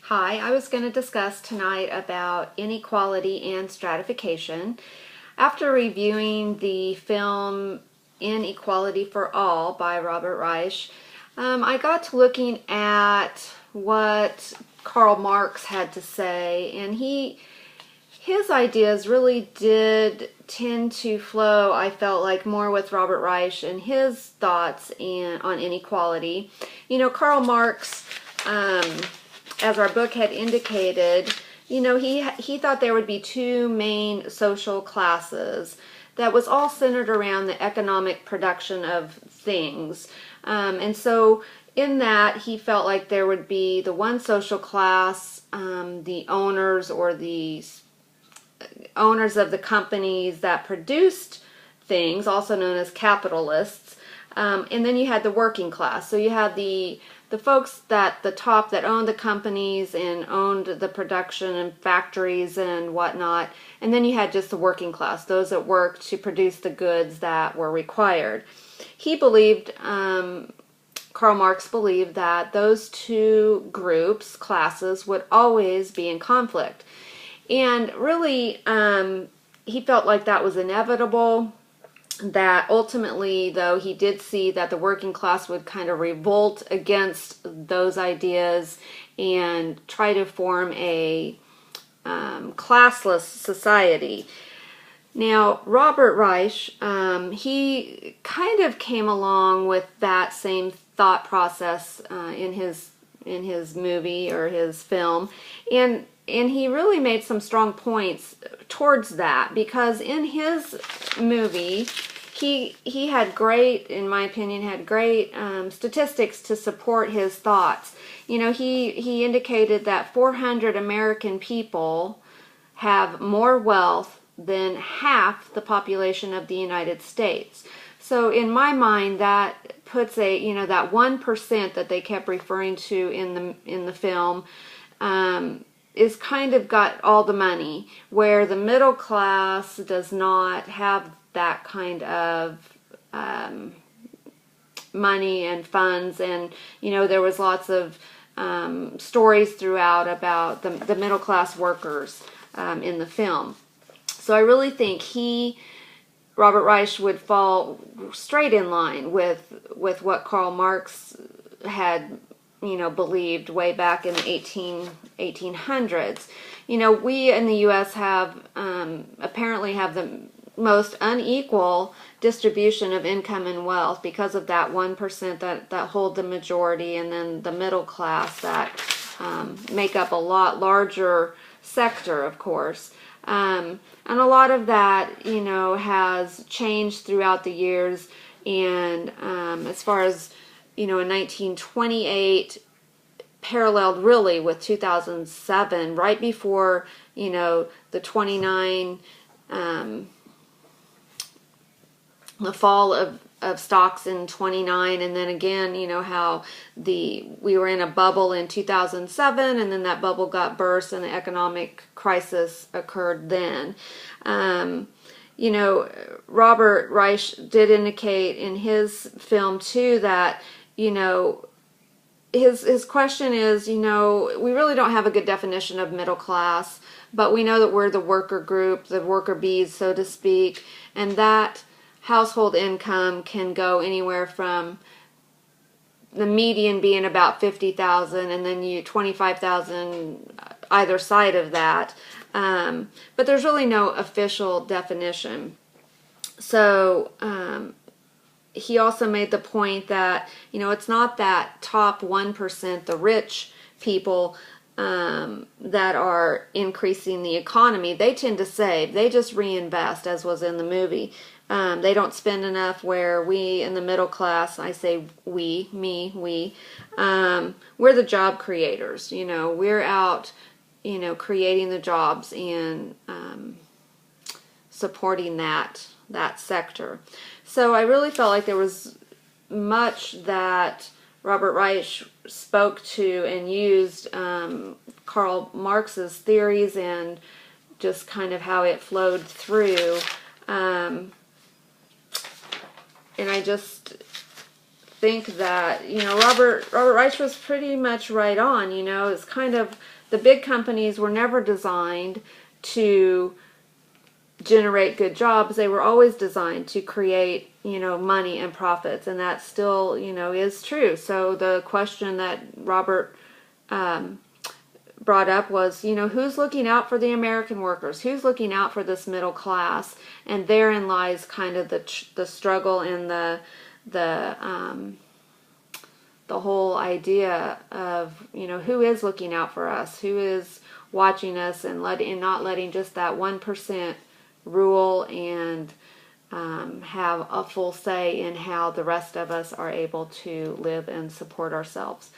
Hi, I was going to discuss tonight about inequality and stratification. After reviewing the film Inequality for All by Robert Reich, I got to looking at what Karl Marx had to say, and his ideas really did tend to flow, I felt like, more with Robert Reich and his thoughts on inequality. Karl Marx, as our book had indicated, he thought there would be two main social classes that was all centered around the economic production of things. And so in that, he felt like there would be the one social class, the owners or the owners of the companies that produced things, also known as capitalists, and then you had the working class. So you had the folks at the top that owned the companies and owned the production and factories and whatnot, and then you had just the working class, those that worked to produce the goods that were required. He believed, Karl Marx believed, that those two groups, classes, would always be in conflict. And really, he felt like that was inevitable, that ultimately, though, he did see that the working class would kind of revolt against those ideas and try to form a classless society. Now, Robert Reich, he kind of came along with that same thought process in his movie or his film, and he really made some strong points towards that, because in his movie, he had great, in my opinion, statistics to support his thoughts. He indicated that 400 American people have more wealth than half the population of the United States. So in my mind, that puts that 1% that they kept referring to in the film, is kind of got all the money, where the middle class does not have that kind of money and funds. And there was lots of stories throughout about the middle class workers in the film. So I really think Robert Reich, would fall straight in line with what Karl Marx had believed way back in the 1800s. We in the U.S. have apparently have the most unequal distribution of income and wealth because of that 1% that hold the majority, and then the middle class that make up a lot larger sector, of course. And a lot of that, has changed throughout the years. And as far as in 1928, paralleled really with 2007, right before, the 29, the fall of stocks in 29, and then again, how we were in a bubble in 2007, and then that bubble got burst and the economic crisis occurred then. Robert Reich did indicate in his film too that, his question is, we really don't have a good definition of middle class, but we know that we're the worker group, the worker bees, so to speak, and that household income can go anywhere from the median being about 50,000, and then you 25,000 either side of that. But there's really no official definition. So he also made the point that it's not that top 1%, the rich people, that are increasing the economy. They tend to save. They just reinvest, as was in the movie. They don't spend enough, where we in the middle class, I say we, we're the job creators. We're out, creating the jobs and supporting that sector. So I really felt like there was much that Robert Reich spoke to and used Karl Marx's theories and just kind of how it flowed through. And I just think that, you know, Robert Reich was pretty much right on. You know, it's kind of, the big companies were never designed to generate good jobs. They were always designed to create, you know, money and profits, and that still, you know, is true. So the question that Robert brought up was, you know, who's looking out for the American workers? Who's looking out for this middle class? And therein lies kind of the struggle and the whole idea of, you know, who is looking out for us? Who is watching us and not letting just that 1% rule and have a full say in how the rest of us are able to live and support ourselves.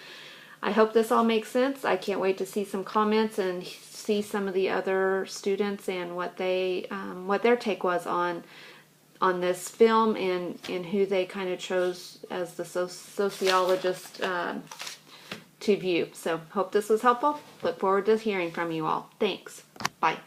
I hope this all makes sense. I can't wait to see some comments and see some of the other students and what their take was on this film and who they kind of chose as the sociologist to view. So hope this was helpful. Look forward to hearing from you all. Thanks. Bye.